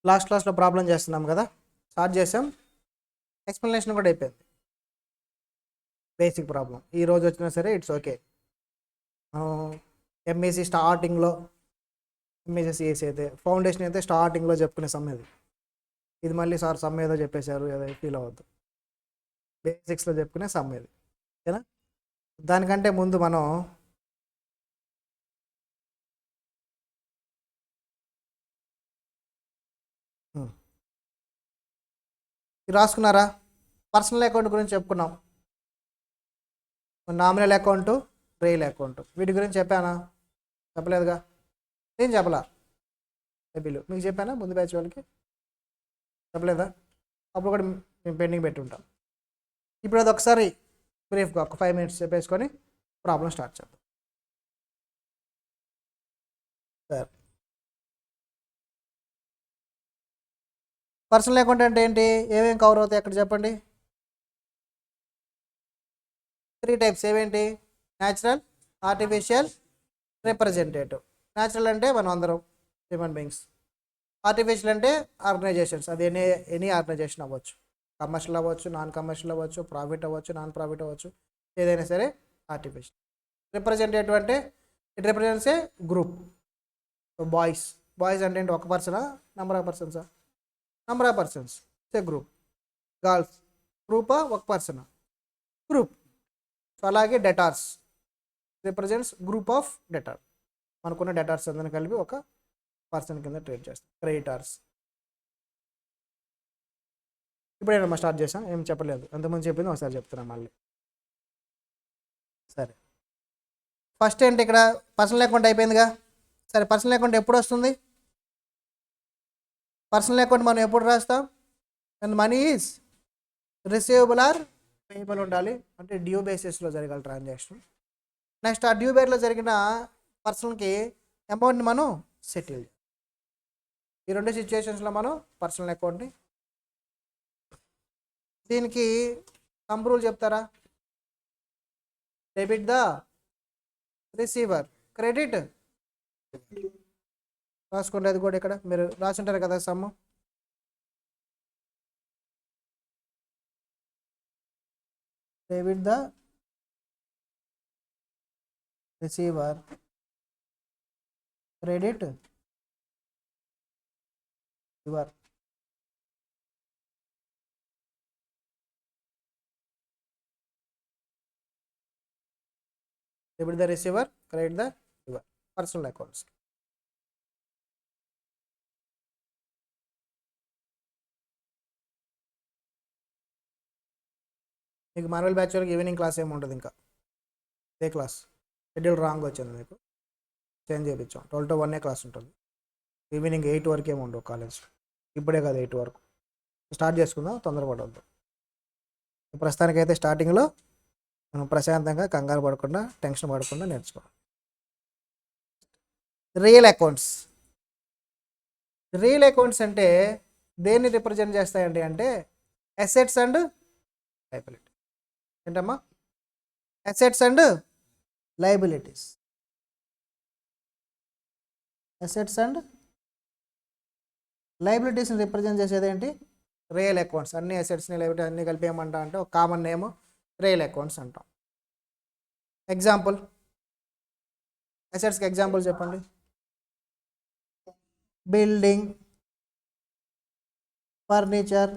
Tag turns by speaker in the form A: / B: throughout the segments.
A: Last క్లాస్లో problem చేస్తున్నాం కదా, స్టార్ట్ చేసాం, ఎక్స్ప్లెనేషన్ కూడా అయిపోయింది. బేసిక్ ప్రాబ్లం ఈ రోజు వచ్చినా సరే ఇట్స్ ఓకే. ఎంఈసీ స్టార్టింగ్లో, ఎంఈసీ సిఎస్సి అయితే ఫౌండేషన్ అయితే స్టార్టింగ్లో చెప్పుకునే సమ్ ఇది మళ్ళీ సార్ సమ్ ఏదో చెప్పేశారు ఏదో ఫీల్ అవ్వద్దు. బేసిక్స్లో చెప్పుకునే సమ్ ఇది, ఓకేనా? దానికంటే ముందు మనం రాసుకున్నారా? పర్సనల్ అకౌంట్ గురించి చెప్పుకున్నాం, నామినల్ అకౌంటు, రియల్ అకౌంట్, వీటి గురించి చెప్పానా? చెప్పలేదుగా, ఏం చెప్పలా? బిల్లు మీకు చెప్పానా ముందు బ్యాచ్ వాళ్ళకి? చెప్పలేదా? అప్పుడు కూడా మేము పెండింగ్ పెట్టి ఉంటాం. ఇప్పుడు అది ఒకసారి బ్రీఫ్గా ఒక 5 minutes చెప్పేసుకొని ప్రాబ్లం స్టార్ట్ చేద్దాం. సరే, పర్సనల్ అకౌంట్ అంటే ఏంటి, ఏమేమి కవర్ అవుతాయి అక్కడ చెప్పండి? 3 types. ఏవేంటి? Natural, artificial, representative. న్యాచురల్ అంటే మనం అందరం హ్యూమన్ బీయింగ్స్. ఆర్టిఫిషియల్ అంటే ఆర్గనైజేషన్స్, అది ఎనీ ఆర్గనైజేషన్ అవ్వచ్చు, కమర్షియల్ అవ్వచ్చు, నాన్ కమర్షియల్ అవ్వచ్చు, ప్రాఫిట్ అవ్వచ్చు, నాన్ ప్రాఫిట్ అవ్వచ్చు, ఏదైనా సరే ఆర్టిఫిషియల్. రిప్రజెంటేటివ్ అంటే it represents a group. Boys అంటే ఏంటి, ఒక పర్సనా, నెంబర్ ఆఫ్ పర్సన్సా? Number of persons, a group. Girls గ్రూపా, ఒక పర్సనా, గ్రూప్. సో అలాగే debtors represents group of debtor, మనకున్న డెటార్స్ అందరిని కలిపి ఒక పర్సన్ కింద ట్రీట్ చేస్తాం. క్రెడిటార్స్. ఇప్పుడేనమ్మా స్టార్ట్ చేసాం, ఏం చెప్పలేదు, అంతకుముందు చెప్పింది ఒకసారి చెప్తున్నాం మళ్ళీ. సరే, ఫస్ట్ ఏంటి ఇక్కడ పర్సనల్ అకౌంట్ అయిపోయిందిగా. సరే, పర్సనల్ అకౌంట్ ఎప్పుడు వస్తుంది? పర్సనల్ అకౌంట్ మనం ఎప్పుడు రాస్తాం? And money is receivable or payable ఉండాలి, అంటే డ్యూ బేసిస్లో జరగాలి ట్రాన్సాక్షన్. నెక్స్ట్ ఆ డ్యూ బేస్లో జరిగిన పర్సన్కి అమౌంట్ని మనం సెటిల్. ఈ రెండు సిచ్యువేషన్స్లో మనం పర్సనల్ అకౌంట్ని, దీనికి సమ్ రూల్ చెప్తారా? Debit the receiver, credit. రాసుకోండి, అది కూడా ఇక్కడ మీరు రాసింటారు కదా some. Debit the receiver, credit your. Debit the receiver, credit the your, personal accounts. మీకు మాన్యువల్ బ్యాచ్ వరకు ఈవినింగ్ క్లాస్ ఏమి ఉంటుంది, ఇంకా ఇదే క్లాస్. షెడ్యూల్ రాంగ్ వచ్చింది, మీకు చేంజ్ చేయించాం. 12 to 1 క్లాస్ ఉంటుంది, ఈవినింగ్ 8 వరకు ఏమి ఉండవు కాలేజ్. ఇప్పుడే కాదు 8 వరకు స్టార్ట్ చేసుకుందాం, తొందరపడవద్దు. ప్రస్తుతానికైతే స్టార్టింగ్లో మనం ప్రశాంతంగా కంగారు పడకుండా టెన్షన్ పడకుండా నేర్చుకోవాలి. Real accounts. రియల్ అకౌంట్స్ అంటే దేన్ని రిప్రజెంట్ చేస్తాయండి అంటే అసెట్స్ అండ్ లయబిలిటీ. ఏంటమ్మా? Assets and liabilities. Assets and లయబిలిటీస్ని రిప్రజెంట్ చేసేది ఏంటి? Real accounts. అన్ని అసెట్స్ని లయబిలిటీ అన్ని కలిపి ఏమంటా అంటే ఒక కామన్ నేమ్ రియల్ అకౌంట్స్ అంటాం. ఎగ్జాంపుల్, అసెట్స్కి ఎగ్జాంపుల్ చెప్పండి. Building, furniture,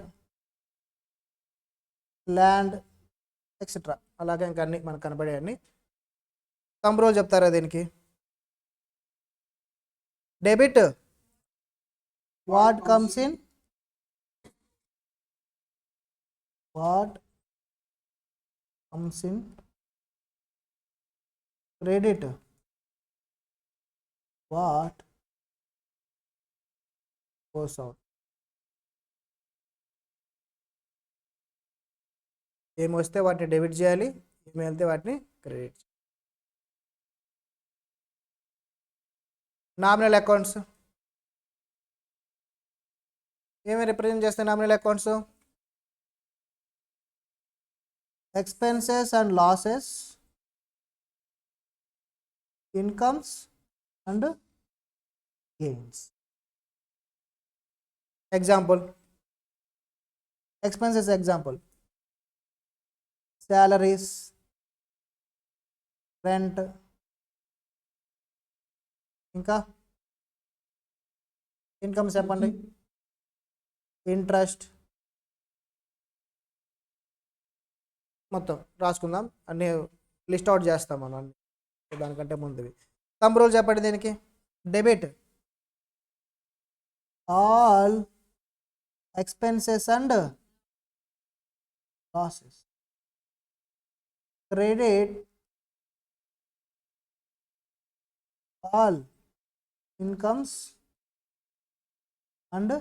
A: land, etcetera. అలాగే ఇంకా అన్ని మనకు కనబడేవన్నీ. సమ్ రూల్ చెప్తారా దీనికి? Debit what comes in, what comes in, credit what goes out. ఏమి వస్తే వాటిని డెబిట్ చేయాలి, ఏమి వెళ్తే వాటిని క్రెడిట్ చేయాలి. నామినల్ అకౌంట్స్ ఏమి రిప్రజెంట్ చేస్తాయి? Nominal accounts expenses and losses, incomes and gains. Example expenses, example salaries, rent, ఇంకా ఇన్కమ్ చెప్పండి, ఇంట్రెస్ట్, మొత్తం రాసుకుందాం. అన్నీ లిస్ట్ అవుట్ చేస్తాం మనం అన్ని. దానికంటే ముందువి థంబ్ రూల్ చెప్పండి దీనికి. Debit all expenses and losses, credit all incomes and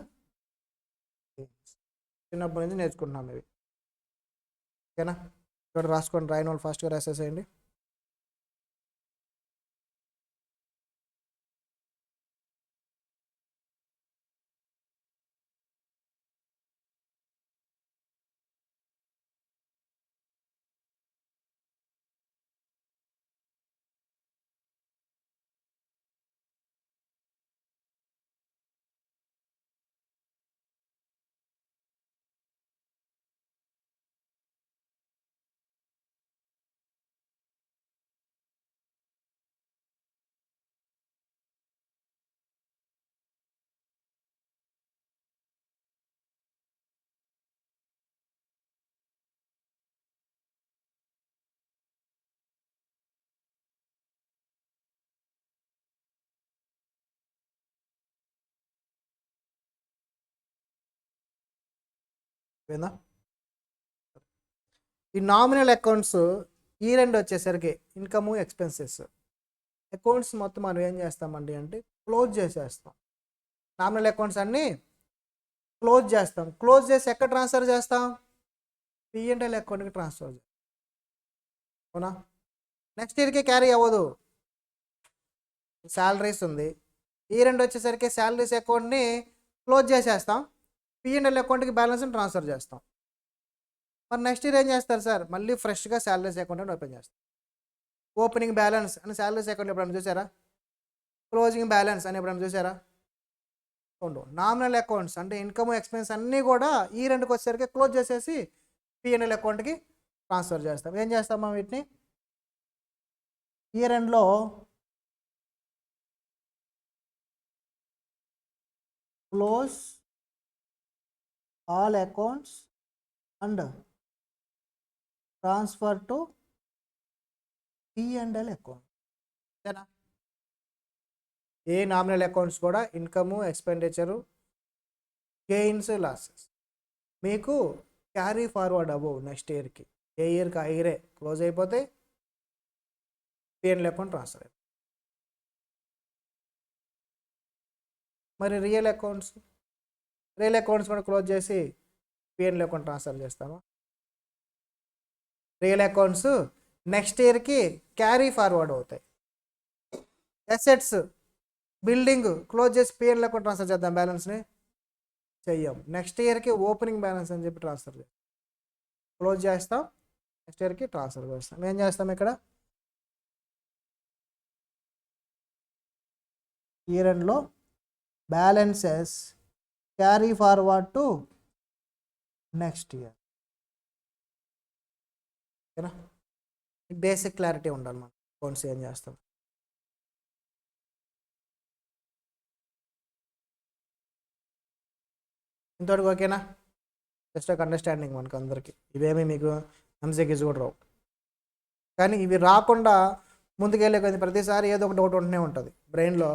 A: చిన్నప్పటి నుంచి నేర్చుకుంటున్నాం ఇవి. ఓకేనా? ఇక్కడ రాసుకోండి, రాయని వాళ్ళు ఫాస్ట్గా రాసేసేయండి. ఓకేనా? ఈ నామినల్ అకౌంట్స్ ఈ రెండు వచ్చేసరికి ఇన్కమ్, ఎక్స్పెన్సెస్ అకౌంట్స్ మొత్తం మనం ఏం చేస్తామండి అంటే క్లోజ్ చేసేస్తాం. నామినల్ అకౌంట్స్ అన్నీ క్లోజ్ చేస్తాం. క్లోజ్ చేసి ఎక్కడ ట్రాన్స్ఫర్ చేస్తాం? P&L అకౌంట్కి ట్రాన్స్ఫర్ చేస్తాం. అవునా? నెక్స్ట్ ఇయర్కి క్యారీ అవ్వదు. శాలరీస్ ఉంది, ఈ రెండు వచ్చేసరికి శాలరీస్ అకౌంట్ని క్లోజ్ చేసేస్తాం. P&L అకౌంట్కి బ్యాలెన్స్ని ట్రాన్స్ఫర్ చేస్తాం. మరి నెక్స్ట్ ఇయర్ ఏం చేస్తారు సార్? మళ్ళీ ఫ్రెష్గా శాలరీస్ అకౌంట్ అని ఓపెన్ చేస్తాం. ఓపెనింగ్ బ్యాలెన్స్ అని శాలరీస్ అకౌంట్ ఎప్పుడైనా చూసారా? క్లోజింగ్ బ్యాలెన్స్ అని ఎప్పుడైనా చూసారా? ఉండవు. నామినల్ అకౌంట్స్ అంటే ఇన్కమ్, ఎక్స్పెన్స్ అన్నీ కూడా ఈ రెండుకి వచ్చేసరికి క్లోజ్ చేసేసి P&L అకౌంట్కి ట్రాన్స్ఫర్ చేస్తాం. ఏం చేస్తామా వీటిని? ఇయర్ ఎండ్లో close all accounts and transfer to P&L account. ఓకేనా? ఏ నామినల్ అకౌంట్స్ కూడా ఇన్కము, ఎక్స్పెండిచరు, గెయిన్స్, లాసెస్ మీకు క్యారీ ఫార్వర్డ్ అవ్వవు నెక్స్ట్ ఇయర్కి. ఏ ఇయర్కి ఆ ఇయరే క్లోజ్ అయిపోతే P&L అకౌంట్ ట్రాన్స్ఫర్ అయిపోతుంది. మరి రియల్ అకౌంట్స్ కూడా క్లోజ్ చేసి P&L అకౌంట్ ట్రాన్స్ఫర్ చేస్తామా? రియల్ అకౌంట్స్ నెక్స్ట్ ఇయర్కి క్యారీ ఫార్వర్డ్ అవుతాయి. అసెట్స్, బిల్డింగ్ క్లోజ్ చేసి P&L అకౌంట్ ట్రాన్స్ఫర్ చేద్దాం, బ్యాలెన్స్ని చెయ్యం. నెక్స్ట్ ఇయర్కి ఓపెనింగ్ బ్యాలెన్స్ అని చెప్పి ట్రాన్స్ఫర్ చేస్తాం. క్లోజ్ చేస్తాం, నెక్స్ట్ ఇయర్కి ట్రాన్స్ఫర్ చేస్తాం. ఏం చేస్తాం ఇక్కడ? ఇయర్ ఎండ్లో balances carry forward to next year. ఓకేనా? బేసిక్ క్లారిటీ ఉండాలి మనం అకౌంట్స్ ఏం చేస్తాం. ఇంతవరకు ఓకేనా? జస్ట్ ఒక అండర్స్టాండింగ్ మనకు అందరికీ. ఇవేమీ మీకు ఎంసీక్యూస్ కూడా రావు. కానీ ఇవి రాకుండా ముందుకెళ్ళే కొద్ది ప్రతిసారి ఏదో ఒక డౌట్ ఉంటూనే ఉంటుంది బ్రెయిన్లో.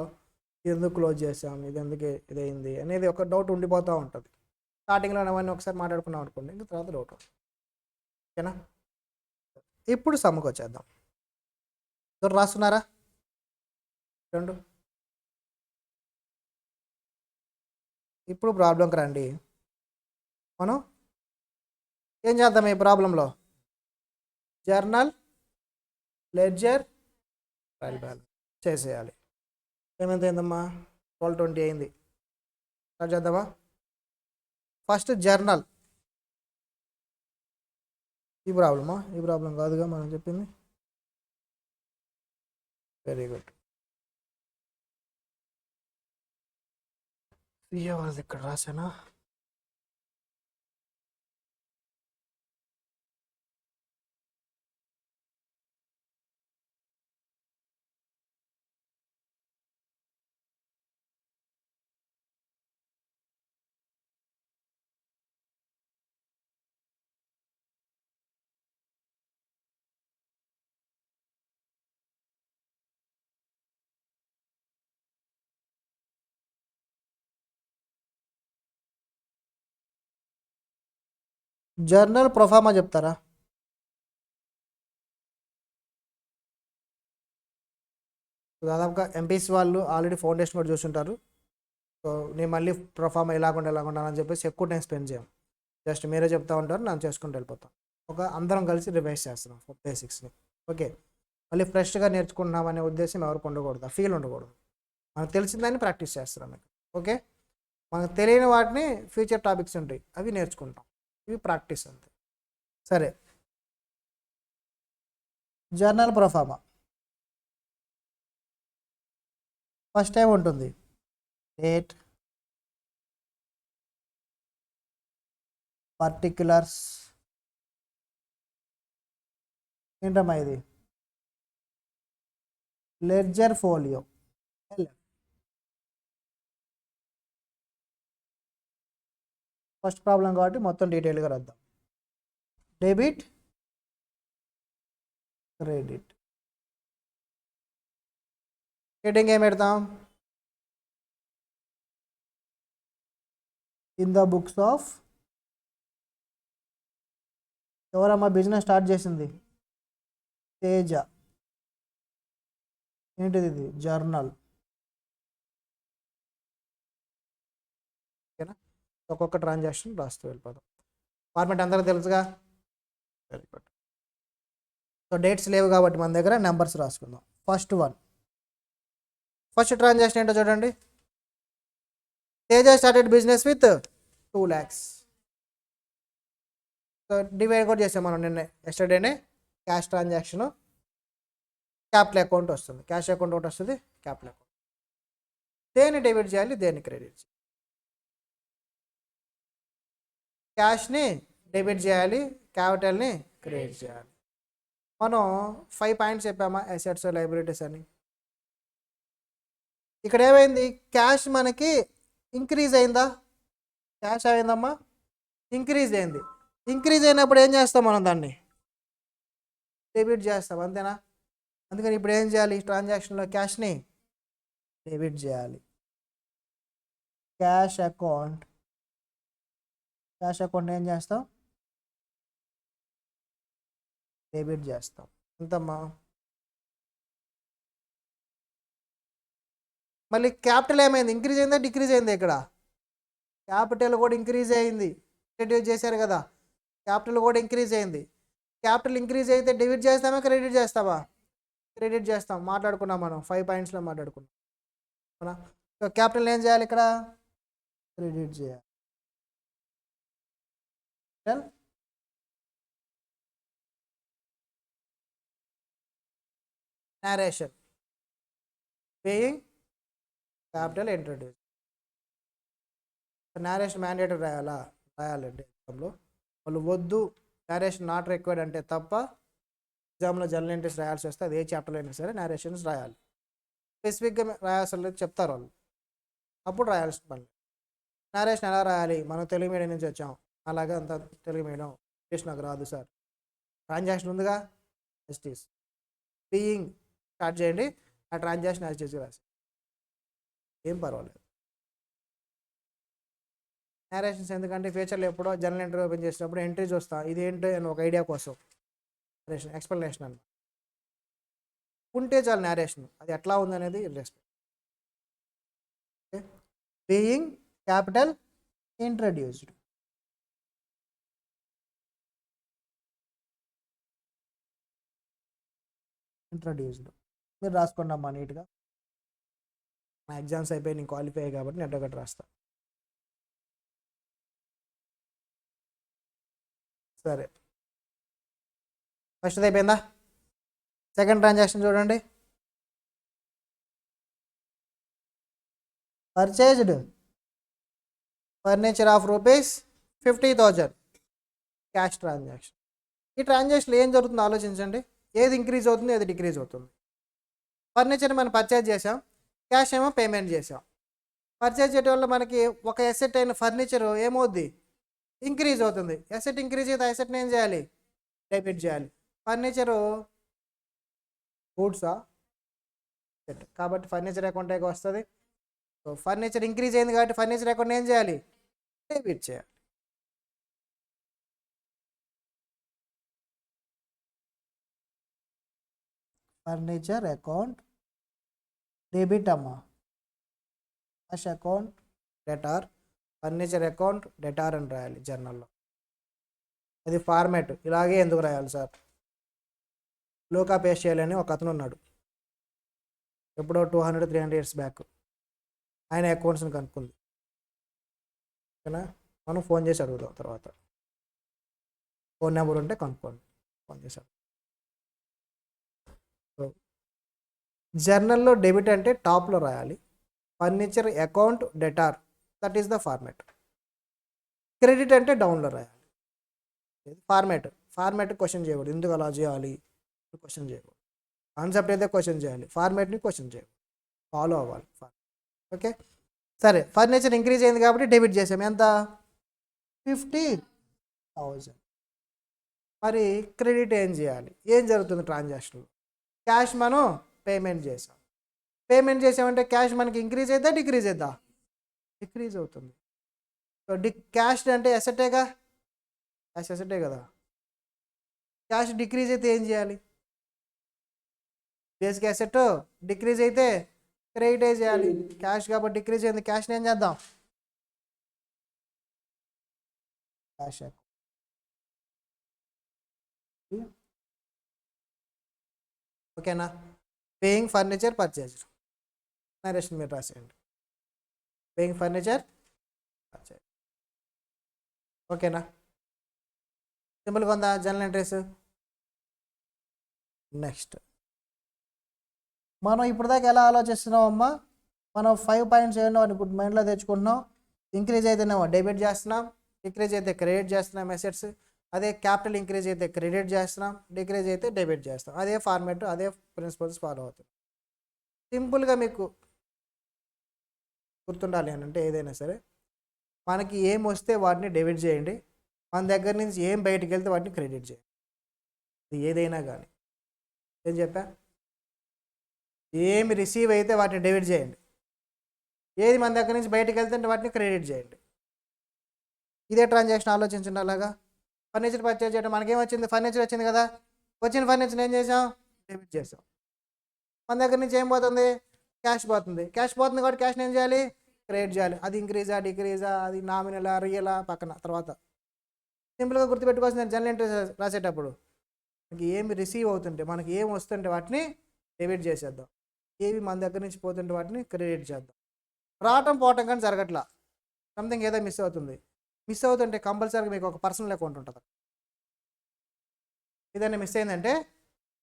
A: ఎందుకు క్లోజ్ చేసాం, ఇది ఎందుకు ఇదైంది అనేది ఒక డౌట్ ఉండిపోతూ ఉంటుంది. స్టార్టింగ్లో అవన్నీ ఒకసారి మాట్లాడుకున్నాం అనుకోండి, ఇంకా తర్వాత డౌట్ ఉంటుంది. ఓకేనా? ఇప్పుడు సమ్ముకు వచ్చేద్దాం. రాస్తున్నారా? రెండు. ఇప్పుడు ప్రాబ్లంకి రండి. మనం ఏం చేద్దాం ఈ ప్రాబ్లంలో? జర్నల్, లెడ్జర్, ట్రయల్ బ్యాలెన్స్ చేసేయాలి. ఏమైంది అయిందమ్మా? 12:20 అయింది. స్టార్ట్ చేద్దామా? First journal. ఈ ప్రాబ్లం కాదుగా మనం చెప్పింది. Very good. వాళ్ళది ఇక్కడ రాసానా? జర్నల్ ప్రొఫార్మా చెప్తారా? దాదాపుగా ఎంపీసీ వాళ్ళు ఆల్రెడీ ఫౌండేషన్ కూడా చూసుంటారు. సో నేను మళ్ళీ ప్రొఫార్మా ఎలాగుండా అని చెప్పేసి ఎక్కువ టైం స్పెండ్ చేయం. జస్ట్ మీరే చెప్తా ఉంటారు, నేను చేసుకుంటూ వెళ్ళిపోతాం. అందరం కలిసి రివైజ్ చేస్తున్నాం బేసిక్స్ని. ఓకే, మళ్ళీ ఫ్రెష్గా నేర్చుకుంటున్నాం అనే ఉద్దేశం ఎవరికి ఉండకూడదు, ఫీల్ ఉండకూడదు. మనకు తెలిసిందని ప్రాక్టీస్ చేస్తున్నాం మీకు. ఓకే, మనకు తెలియని వాటిని ఫ్యూచర్ టాపిక్స్ ఉంటాయి, అవి నేర్చుకుంటాం. ఇవి ప్రాక్టీస్ అంతే. సరే, జర్నల్ ప్రొఫార్మా ఫస్ట్ టైం ఉంటుంది. డేట్, పర్టిక్యులర్స్, ఏంటమ్మా ఇది, లెడ్జర్ ఫోలియో. ఫస్ట్ ప్రాబ్లం కాబట్టి మొత్తం డీటెయిల్గా రాద్దాం. Debit, credit. హెడ్డింగ్ ఏం పెడతాం? In the books of. ఎవరమ్మా బిజినెస్ స్టార్ట్ చేసింది? తేజ. ఏంటిది ఇది? జర్నల్. ఓకేనా, ఒక్కొక్క ట్రాన్సాక్షన్ రాస్తూ వెళ్ళిపోదాం. ఫార్మెట్ అందరికీ తెలుసుగా. Very good. సో డేట్స్ లేవు కాబట్టి మన దగ్గర నెంబర్స్ రాసుకుందాం. ఫస్ట్ ట్రాన్సాక్షన్ ఏంటో చూడండి. Teja started business with 2 lakhs. So divide కూడా చేసాం మనం నిన్న ఎస్టర్డేనే. క్యాష్ ట్రాన్సాక్షన్, క్యాపిటల్ అకౌంట్ వస్తుంది, క్యాష్ అకౌంట్ ఒకటి వస్తుంది, క్యాపిటల్ అకౌంట్. దేన్ని డెబిట్ చేయాలి, దేన్ని క్రెడిట్ చేయాలి? క్యాష్ని డెబిట్ చేయాలి, క్యాపిటల్ని క్రెడిట్ చేయాలి. మనం 5 పాయింట్స్ చెప్పామా, అసెట్స్, లయబిలిటీస్ అని. ఇక్కడ ఏమైంది, క్యాష్ మనకి ఇంక్రీజ్ అయిందా? క్యాష్ అయిందమ్మా, ఇంక్రీజ్ అయింది. ఇంక్రీజ్ అయినప్పుడు ఏం చేస్తాం మనం? దాన్ని డెబిట్ చేస్తాం, అంతేనా? అందుకని ఇప్పుడు ఏం చేయాలి, ట్రాన్సాక్షన్లో క్యాష్ని డెబిట్ చేయాలి. క్యాష్ అకౌంట్ ఏం చేస్తాం? డెబిట్ చేస్తాం. ఎంతమ్మా? మళ్ళీ క్యాపిటల్ ఏమైంది, ఇంక్రీజ్ అయిందా డిక్రీజ్ అయిందా? ఇక్కడ క్యాపిటల్ కూడా ఇంక్రీజ్ అయింది, రెడ్యూస్ చేశారు కదా, క్యాపిటల్ కూడా ఇంక్రీజ్ అయింది. క్యాపిటల్ ఇంక్రీజ్ అయితే డెబిట్ చేస్తామా, క్రెడిట్ చేస్తామా? క్రెడిట్ చేస్తాం. మాట్లాడుకున్నాం మనం 5 పాయింట్స్లో మాట్లాడుకున్నాం. అవునా? సో క్యాపిటల్ ఏం చేయాలి ఇక్కడ? క్రెడిట్ చేయాలి. narration, paying, capital introduce. narration mandatory రాయాలండి ఎగ్జామ్లో. వాళ్ళు వద్దు, narration నాట్ రిక్వైర్డ్ అంటే తప్ప ఎగ్జామ్లో జర్నల్ ఎంట్రీస్ రాయాల్సి వస్తే అది ఏ చాప్టర్లో అయినా సరే narrations రాయాలి. స్పెసిఫిక్గా రాయాల్సి చెప్తారు వాళ్ళు, అప్పుడు రాయాల్సిన పని. narration ఎలా రాయాలి? మనం తెలుగు మీడియం నుంచి వచ్చాం, అలాగే అంత తెలుగు మీడియం, ఇంగ్లీష్ నాకు రాదు సార్. ట్రాన్సాక్షన్ ఉందిగా, ఎస్టీస్ బీయింగ్ స్టార్ట్ చేయండి, ఆ ట్రాన్సాక్షన్ ఎస్టీస్ రాసి, ఏం పర్వాలేదు. నేరేషన్స్ ఎందుకంటే ఫ్యూచర్లో ఎప్పుడో జర్నల్ ఎంట్రీ ఓపెన్ చేసినప్పుడు ఎంట్రీ చూస్తా, ఇది ఏంటో అని ఒక ఐడియా కోసం నేరేషన్, ఎక్స్ప్లెనేషన్ అన్నమాట. ఉంటే చాలు నేరేషన్, అది ఎట్లా ఉందనేది రెస్పెక్ట్. Being capital introduced. మీరు రాసుకోండి అమ్మా నీట్గా. నా ఎగ్జామ్స్ అయిపోయి నేను క్వాలిఫై అయ్యి కాబట్టి నేను ఒకటి రాస్తా. సరే, ఫస్ట్ అయిపోయిందా? సెకండ్ ట్రాన్సాక్షన్ చూడండి. Purchased furniture of rupees 50,000 cash transaction. ఈ ట్రాన్సాక్షన్లో ఏం జరుగుతుందో ఆలోచించండి. ఏది ఇంక్రీజ్ అవుతుంది, ఏది డిక్రీజ్ అవుతుంది. ఫర్నిచర్ మనం పర్చేజ్ చేసాం, క్యాష్ ఏమో పేమెంట్ చేసాం. పర్చేజ్ చేయడం వల్ల మనకి ఒక ఎసెట్ అయిన ఫర్నిచర్ ఏమవుద్ది, ఇంక్రీజ్ అవుతుంది. ఎసెట్ ఇంక్రీజ్ అయితే ఎసెట్ని ఏం చేయాలి, డెబిట్ చేయాలి. ఫర్నిచరు గూడ్సా సెట్ కాబట్టి ఫర్నిచర్ అకౌంట్ వస్తుంది. సో ఫర్నిచర్ ఇంక్రీజ్ అయింది కాబట్టి ఫర్నిచర్ అకౌంట్ ఏం చేయాలి, డెబిట్ చేయాలి. ఫర్నిచర్ అకౌంట్ డెబిట్ అమ్మా, cash account debtor, furniture account debtor అని రాయాలి జర్నల్లో. అది ఫార్మాట్. ఇలాగే ఎందుకు రాయాలి సార్, లోకా పేస్ట్ చేయాలని ఒక అతను ఉన్నాడు ఎప్పుడో 200-300 ఇయర్స్ బ్యాక్. ఆయన అకౌంట్స్ని కనుక్కుంది. ఓకేనా, మనం ఫోన్ చేసి అడుగుదాం తర్వాత. ఫోన్ నెంబర్ ఉంటే కనుక్కోండి, ఫోన్ చేశాడు. జర్నల్లో డెబిట్ అంటే టాప్లో రాయాలి. Furniture account debtor, that is the format. Credit అంటే డౌన్లో రాయాలి. ఫార్మాట్ క్వశ్చన్ చేయకూడదు, ఎందుకు అలా చేయాలి క్వశ్చన్ చేయకూడదు. కాన్సెప్ట్ అయితే క్వశ్చన్ చేయాలి, ఫార్మాట్ని క్వశ్చన్ చేయకూడదు, ఫాలో అవ్వాలి. ఓకే సరే, ఫర్నిచర్ ఇంక్రీజ్ అయింది కాబట్టి డెబిట్ చేసాం. ఎంత, 50,000. మరి క్రెడిట్ ఏం చేయాలి, ఏం జరుగుతుంది ట్రాన్సాక్షన్లో? క్యాష్ మనం పేమెంట్ చేసాం. పేమెంట్ చేసామంటే క్యాష్ మనకి ఇంక్రీజ్ అవుతుందా, డిక్రీజ్ అవుతుందా? డిక్రీజ్ అవుతుంది. సో క్యాష్ అంటే ఎసెటేగా, క్యాష్ ఎసెటే కదా. క్యాష్ డిక్రీజ్ అయితే ఏం చేయాలి, బేసిక్ అసెట్ డిక్రీజ్ అయితే క్రెడిట్ చేయాలి. క్యాష్ కాబట్టి డిక్రీజ్ అయింది, క్యాష్ని ఏం చేద్దాం, క్యాష్. ఓకేనా, పేయింగ్ ఫర్నిచర్ పర్చేజ్ నరేషన్ మీరు రాసేయండి, పేయింగ్ ఫర్నిచర్ పర్చేజ్. ఓకేనా, సింపుల్గా ఉందా జర్నల్ ఎంట్రీస్? నెక్స్ట్ మనం ఇప్పుడు దాకా ఎలా ఆలోచిస్తున్నాం అమ్మా, మనం 5 పాయింట్స్ ఏమో ఇప్పుడు మైండ్లో తెచ్చుకుంటున్నాం. ఇంక్రీజ్ అయితేనేమో డెబిట్ చేస్తున్నాం, డిక్రీజ్ అయితే క్రెడిట్ చేస్తున్నాం అసెట్స్. అదే క్యాపిటల్ ఇంక్రీజ్ అయితే క్రెడిట్ చేస్తున్నాం, డిక్రీజ్ అయితే డెబిట్ చేస్తాం. అదే ఫార్మాట్, అదే ప్రిన్సిపల్స్ ఫాలో అవుతుంది. సింపుల్గా మీకు గుర్తుండాలి అని అంటే ఏదైనా సరే మనకి ఏం వస్తే వాటిని డెబిట్ చేయండి, మన దగ్గర నుంచి ఏం బయటికి వెళ్తే వాటిని క్రెడిట్ చేయండి. ఏదైనా కానీ ఏం చెప్పా, ఏమి రిసీవ్ అయితే వాటిని డెబిట్ చేయండి, ఏది మన దగ్గర నుంచి బయటకు వెళ్తుంటే వాటిని క్రెడిట్ చేయండి. ఇదే ట్రాన్సాక్షన్ ఆలోచించండి. అలాగా ఫర్నిచర్ పర్చేజ్ చేయడం మనకేం వచ్చింది, ఫర్నిచర్ వచ్చింది కదా, వచ్చిన ఫర్నిచర్ ఏం చేసాం, డెబిట్ చేసాం. మన దగ్గర నుంచి ఏం పోతుంది, క్యాష్ పోతుంది. క్యాష్ పోతుంది కాబట్టి క్యాష్ని ఏం చేయాలి, క్రెడిట్ చేయాలి. అది ఇంక్రీజా డిక్రీజా, అది నామినలా రియలా పక్కన తర్వాత. సింపుల్గా గుర్తుపెట్టుకోవాల్సింది జర్నల్ ఎంట్రీ రాసేటప్పుడు మనకి ఏమి రిసీవ్ అవుతుంటే, మనకి ఏం వస్తుంటే వాటిని డెబిట్ చేసేద్దాం, ఏవి మన దగ్గర నుంచి పోతుంటే వాటిని క్రెడిట్ చేద్దాం. రావటం పోవటం కానీ జరగట్లా, సంథింగ్ ఏదో మిస్ అవుతుంది. మిస్ అవుతుంటే కంపల్సరీగా మీకు ఒక పర్సనల్ అకౌంట్ ఉంటుంది. ఏదైనా మిస్ అయిందంటే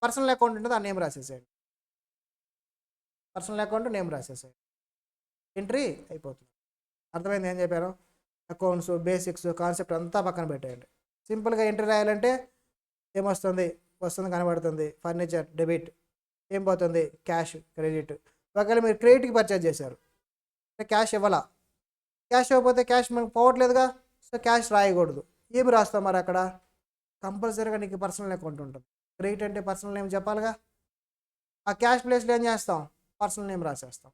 A: పర్సనల్ అకౌంట్ ఉంటుంది, ఆ నేమ్ రాసేసేయండి. పర్సనల్ అకౌంట్ నేమ్ రాసేసేయండి, ఎంట్రీ అయిపోతుంది. అర్థమైంది ఏం చెప్పారు? అకౌంట్స్ బేసిక్స్ కాన్సెప్ట్ అంతా పక్కన పెట్టేయండి. సింపుల్గా ఎంట్రీ రాయాలంటే ఏమొస్తుంది, వస్తుంది కనబడుతుంది, ఫర్నిచర్ డెబిట్, ఏం పోతుంది, క్యాష్ క్రెడిట్. ఒకవేళ మీరు క్రెడిట్కి పర్చేజ్ చేశారు అంటే క్యాష్ ఇవ్వాలా, క్యాష్ ఇవ్వకపోతే క్యాష్ మనకు పోవట్లేదుగా, సో క్యాష్ రాయకూడదు. ఏమి రాస్తాం మరి అక్కడ, కంపల్సరీగా నీకు పర్సనల్ అకౌంట్ ఉంటుంది. క్రెడిట్ అంటే పర్సనల్ నేమ్ చెప్పాలిగా, ఆ క్యాష్ ప్లేస్లో ఏం చేస్తాం, పర్సనల్ నేమ్ రాసేస్తాం.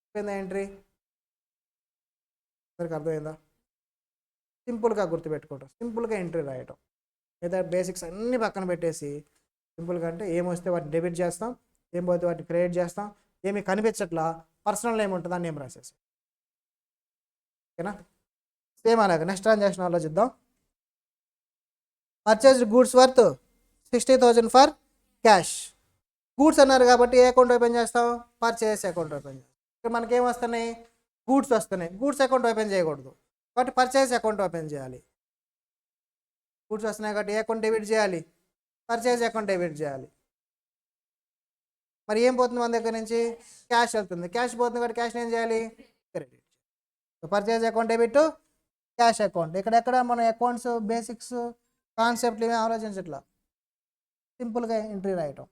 A: అయిపోయిందా ఎంట్రీ? అందరికి అర్థమైందా? సింపుల్గా గుర్తుపెట్టుకోవటం, సింపుల్గా ఎంట్రీ రాయటం, లేదా బేసిక్స్ అన్నీ పక్కన పెట్టేసి సింపుల్గా అంటే ఏమొస్తే వాటిని డెబిట్ చేస్తాం, ఏం పోతే వాటిని క్రెడిట్ చేస్తాం. ఏమి కనిపించట్లా, పర్సనల్ నేమ్ ఉంటుంది, దాన్ని నేమ్ రాసేసి. ఓకేనా, సేమ్ అలాగే నెక్స్ట్ ట్రాన్సాక్షన్ ఆలోచిద్దాం. Purchased goods worth 60,000 for cash. Goods అన్నారు కాబట్టి ఏ అకౌంట్ ఓపెన్ చేస్తాం, పర్చేస్ అకౌంట్ ఓపెన్ చేస్తాం. ఇక్కడ మనకేం వస్తున్నాయి, గూడ్స్ వస్తున్నాయి. గూడ్స్ అకౌంట్ ఓపెన్ చేయకూడదు కాబట్టి పర్చేస్ అకౌంట్ ఓపెన్ చేయాలి. గూడ్స్ వస్తున్నాయి కాబట్టి ఏ అకౌంట్ డెబిట్ చేయాలి, పర్చేస్ అకౌంట్ డెబిట్ చేయాలి. మరి ఏం పోతుంది మన దగ్గర నుంచి, క్యాష్ వెళ్తుంది. క్యాష్ పోతుంది కాబట్టి క్యాష్ని ఏం చేయాలి, credit. Purchase account debit, cash account. ఇక్కడెక్కడ మనం అకౌంట్స్ బేసిక్స్ కాన్సెప్ట్లు ఏమి ఆలోచించట్లా, సింపుల్గా ఎంట్రీ రాయటం.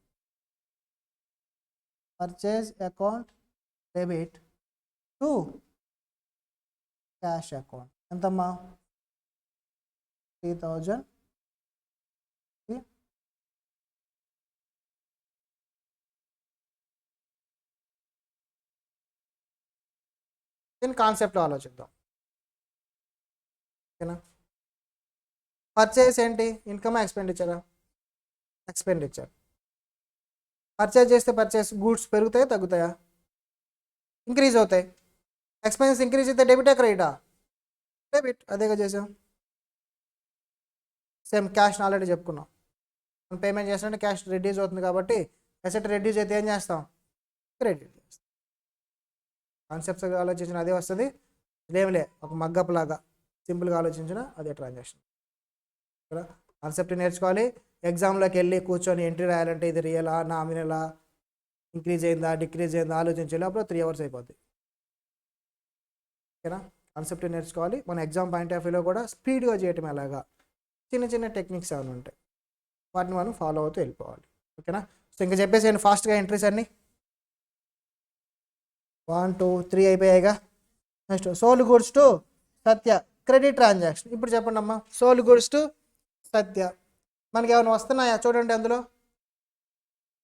A: Purchase account debit to cash account. ఎంతమ్మా? 3000. దీని కాన్సెప్ట్లో ఆలోచిద్దాం. ఓకేనా? పర్చేస్ ఏంటి? ఇన్కమ్ ఎక్స్పెండిచరా? ఎక్స్పెండిచర్. పర్చేజ్ చేస్తే పర్చేస్ గూడ్స్ పెరుగుతాయా తగ్గుతాయా? ఇంక్రీజ్ అవుతాయి. ఎక్స్పెన్సెస్ ఇంక్రీజ్ అయితే డెబిటా క్రెడిటా? డెబిట్. అదేగా చేసాం. సేమ్ క్యాష్ని ఆల్రెడీ చెప్పుకున్నాం. మనం పేమెంట్ చేసినట్టు క్యాష్ రెడ్యూస్ అవుతుంది కాబట్టి అసెట్ రెడ్యూస్ అయితే ఏం చేస్తాం? క్రెడిట్ చేస్తాం. కాన్సెప్ట్స్ ఆలోచించిన అదే వస్తుంది. ఇదేమిలే ఒక మగ్గప్ లాగా సింపుల్గా ఆలోచించిన అదే ట్రాన్సాక్షన్. ఇక్కడ కాన్సెప్ట్ నేర్చుకోవాలి. ఎగ్జామ్లోకి వెళ్ళి కూర్చొని ఎంట్రీ రాయాలంటే ఇది రియలా నామినలా, ఇంక్రీజ్ అయిందా డిక్రీజ్ అయిందా ఆలోచించాలి. అప్పుడు 3 hours అయిపోద్ది. ఓకేనా? కాన్సెప్ట్ నేర్చుకోవాలి. మన ఎగ్జామ్ పాయింట్ ఆఫ్ వ్యూలో కూడా స్పీడ్గా చేయటం ఎలాగా, చిన్న చిన్న టెక్నిక్స్ ఏమైనా ఉంటాయి వాటిని మనం ఫాలో అవుతూ వెళ్ళిపోవాలి. ఓకేనా? సో ఇంకా చెప్పేసి ఫాస్ట్గా ఎంట్రీస్ అన్నీ 1 2 3 అయిపోయాయిగా. Next sold goods to Satya credit transaction. ఇప్పుడు చెప్పండి అమ్మా, సోల్డ్ గూడ్స్ టు సత్య మనకి ఏమైనా వస్తున్నాయా చూడండి. అందులో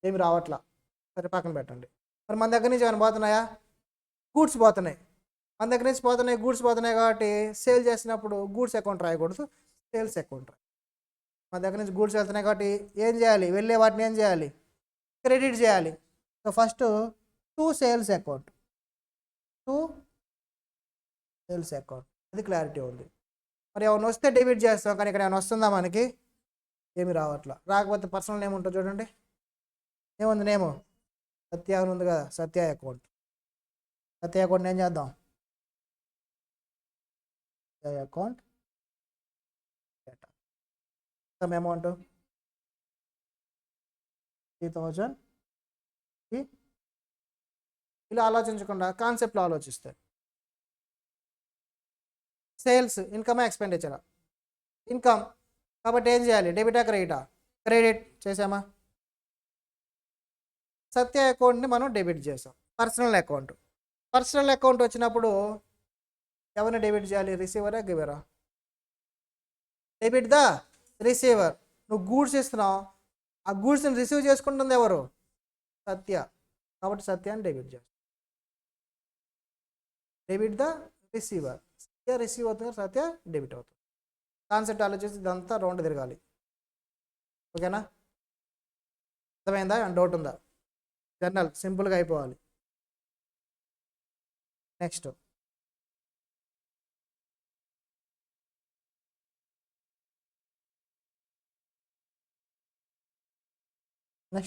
A: ఏమి రావట్లా, సరే పక్కన పెట్టండి. మరి మన దగ్గర నుంచి ఏమైనా పోతున్నాయా? గూడ్స్ పోతున్నాయి. మన దగ్గర నుంచి పోతున్నాయి, గూడ్స్ పోతున్నాయి కాబట్టి సేల్ చేసినప్పుడు గూడ్స్ అకౌంట్ రాయకూడదు, సేల్స్ అకౌంట్ రాయి. మన దగ్గర నుంచి గూడ్స్ వెళ్తున్నాయి కాబట్టి ఏం చేయాలి? వెళ్ళే వాటిని ఏం చేయాలి? క్రెడిట్ చేయాలి. So first to sales account, to sales account. అది క్లారిటీ ఉంది. మరి ఏమైనా వస్తే డెబిట్ చేస్తాం, కానీ ఇక్కడ ఏమైనా వస్తుందా? మనకి ఏమి రావట్లా. రాకపోతే పర్సనల్ నేమ్ ఉంటుంది చూడండి. ఏముంది నేము? సత్య అని ఉంది కదా, సత్య అకౌంట్. సత్య అకౌంట్ ఏం చేద్దాం? సత్య అకౌంట్ సమ్ అమౌంట్ 3000. ఇలా ఆలోచించకుండా కాన్సెప్ట్లో ఆలోచిస్తారు. Sales income ఎక్స్పెండిచరా? ఇన్కమ్ కాబట్టి ఏం చేయాలి? డెబిటా క్రెడిటా? క్రెడిట్ చేసామా? సత్య అకౌంట్ని మనం డెబిట్ చేసాం. Personal account. పర్సనల్ అకౌంట్ వచ్చినప్పుడు ఎవరిని డెబిట్ చేయాలి? రిసీవరా గివరా? Debit the receiver. నువ్వు గూడ్స్ ఇస్తున్నావు, ఆ గూడ్స్ని రిసీవ్ చేసుకుంటుంది ఎవరు? సత్య. కాబట్టి సత్యాన్ని డెబిట్ చేస్తాం. Debit the receiver. Satya receive అవుతుంది, సత్య డెబిట్ అవుతుంది. కాన్సెప్ట్ ఆలోచించి ఇదంతా రౌండ్ తిరగాలి. ఓకేనా? అర్థమైందా? డౌట్ ఉందా? జర్నల్ సింపుల్గా అయిపోవాలి. నెక్స్ట్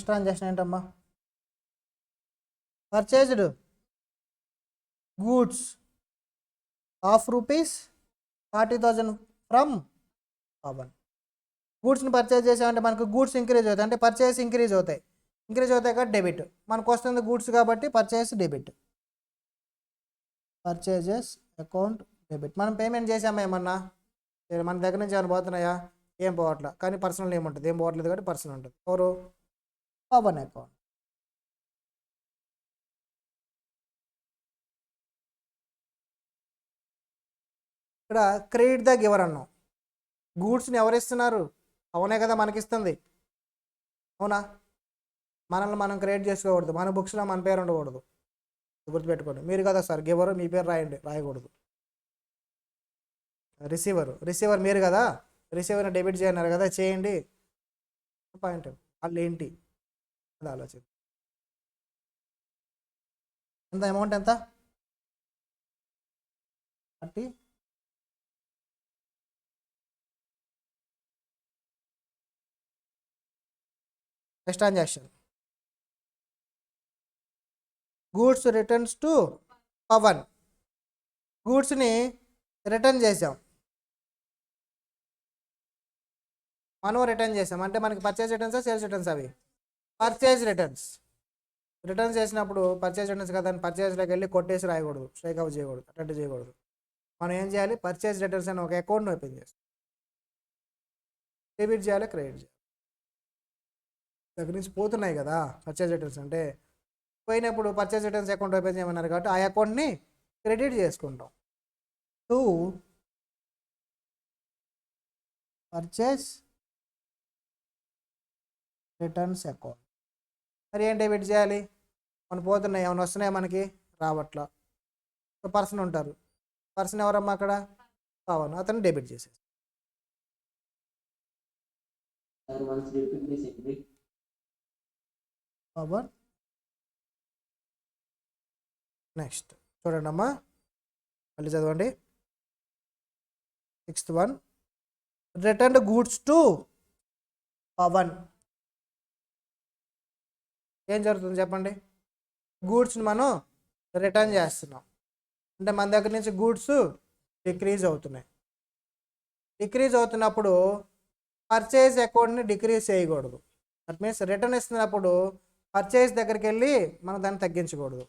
A: ట్రాన్సాక్షన్ ఏంటమ్మా? Purchased goods of ₹40,000 from Pavan. గూడ్స్ని పర్చేజ్ చేసామంటే మనకు గూడ్స్ ఇంక్రీజ్ అవుతాయి, అంటే పర్చేస్ ఇంక్రీజ్ అవుతాయి. ఇంక్రీజ్ అవుతాయి కాబట్టి డెబిట్. మనకు వస్తుంది గూడ్స్ కాబట్టి purchase debit. Purchases account debit. మనం పేమెంట్ చేసామా ఏమన్నా? మన దగ్గర నుంచి ఏమైనా పోతున్నాయా? ఏం పోవట్లా. కానీ పర్సనల్ ఏముంటుంది? ఏం పోవట్లేదు కాబట్టి పర్సనల్ ఉంటుంది. ఎవరు? పవన్ అకౌంట్. ఇక్కడ క్రెడిట్ ద గివర్ అన్నాం. గూడ్స్ని ఎవరిస్తున్నారు? అవునే కదా మనకిస్తుంది. అవునా? మనల్ని మనం క్రియేట్ చేసుకోకూడదు, మన బుక్స్లో మన పేరు ఉండకూడదు. గుర్తుపెట్టుకోండి. మీరు కదా సార్ గివరు, మీ పేరు రాయండి, రాయకూడదు. రిసీవర్ మీరు కదా, రిసీవర్ని డెబిట్ చేయన్నారు కదా, చేయండి. పాయింట్ వాళ్ళు ఏంటి అది ఆలోచన. ఎంత అమౌంట్? ఎంత? 30. Next transaction goods returns to Pavan. గూడ్స్ని రిటర్న్ చేసాం, మనం రిటర్న్ చేసాం. అంటే మనకి పర్చేజ్ రిటర్న్స్, సేల్స్ రిటర్న్స్? అవి పర్చేజ్ రిటర్న్స్. రిటర్న్స్ చేసినప్పుడు పర్చేజ్ రిటర్న్స్ కదా అని పర్చేజ్లోకి వెళ్ళి కొట్టేసి రాయకూడదు, స్ట్రైక్ అవుట్ చేయకూడదు, అటెండ్ చేయకూడదు. మనం ఏం చేయాలి, పర్చేజ్ రిటర్న్స్ అని ఒక అకౌంట్ని ఓపెన్ చేస్తాం. డెబిట్ చేయాలి, క్రెడిట్ చేయాలి. దగ్గర నుంచి పోతున్నాయి కదా పర్చేజ్ రిటర్న్స్ అంటే, పోయినప్పుడు పర్చేజ్ రిటర్న్స్ అకౌంట్ ఓపెన్ చేయమన్నారు కాబట్టి ఆ అకౌంట్ని క్రెడిట్ చేసుకుంటాం. To purchase returns account. మరి ఏం డెబిట్ చేయాలి, మనం పోతున్నాయి ఏమైనా వస్తున్నాయి మనకి రావట్లా. ఒక పర్సన్ ఉంటారు, పర్సన్ ఎవరమ్మా అక్కడ, పవన్, అతను డెబిట్ చేసేది. పవన్. నెక్స్ట్ చూడండి అమ్మా, మళ్ళీ చదవండి. 6th one, return goods to Pavan. ఏం జరుగుతుంది చెప్పండి, గూడ్స్ని మనం రిటర్న్ చేస్తున్నాం అంటే మన దగ్గర నుంచి గూడ్స్ డిక్రీజ్ అవుతున్నాయి. డిక్రీజ్ అవుతున్నప్పుడు పర్చేజ్ అకౌంట్ని డిక్రీజ్ చేయకూడదు. దట్ మీన్స్ రిటర్న్ ఇస్తున్నప్పుడు పర్చేజ్ దగ్గరికి వెళ్ళి మనం దాన్ని తగ్గించకూడదు.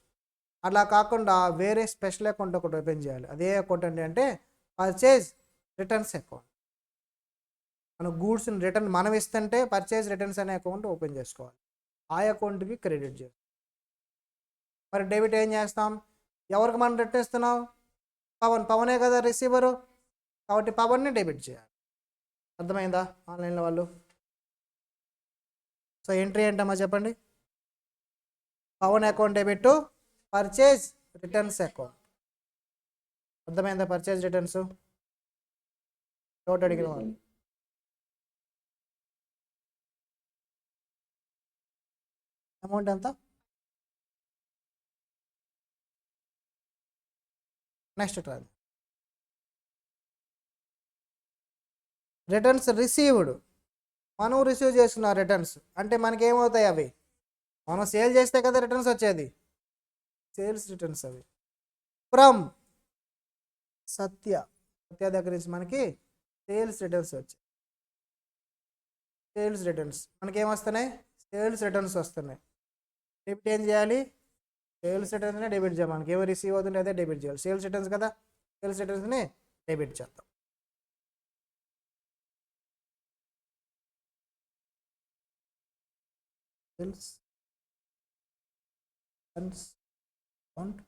A: అలా కాకుండా వేరే స్పెషల్ అకౌంట్ ఒకటి ఓపెన్ చేయాలి. అదే అకౌంట్ అంటే పర్చేజ్ రిటర్న్స్ అకౌంట్. మనం గూడ్స్ని రిటర్న్ మనం ఇస్తుంటే పర్చేజ్ రిటర్న్స్ అనే అకౌంట్ ఓపెన్ చేసుకోవాలి. ఆ అకౌంట్కి క్రెడిట్ చేస్తాం. మరి డెబిట్ ఏం చేస్తాం, ఎవరికి మనం రిటర్న్ ఇస్తున్నాం, పవనే కదా రిసీవరు, కాబట్టి పవన్ని డెబిట్ చేయాలి. అర్థమైందా ఆన్లైన్లో వాళ్ళు? సో ఎంట్రీ ఏంటమ్మా చెప్పండి, Pavan account debit to purchase returns account. అర్థమైందా, పర్చేజ్ రిటర్న్స్. డౌట్ అడిగిన వాళ్ళు అమౌంట్ ఎంత? Next trans returns received. మనం రిసీవ్ చేసుకున్న రిటర్న్స్ అంటే మనకి ఏమవుతాయి, అవి మనం సేల్ చేస్తే కదా రిటర్న్స్ వచ్చేది, సేల్స్ రిటర్న్స్ అవి. ఫ్రమ్ సత్య దగ్గర నుంచి మనకి సేల్స్ రిటర్న్స్ వచ్చాయి. సేల్స్ రిటర్న్స్ మనకి ఏమొస్తున్నాయి, సేల్స్ రిటర్న్స్ వస్తున్నాయి. డెబిట్ ఏం చేయాలి, సేల్స్ రిటర్న్స్నే డెబిట్ చేయాలి. మనకి ఏమో రిసీవ్ అవుతుంటే అదే డెబిట్ చేయాలి. సేల్స్ రిటర్న్స్ కదా, సేల్స్ రిటర్న్స్ని డెబిట్ చేద్దాం. Sales returns account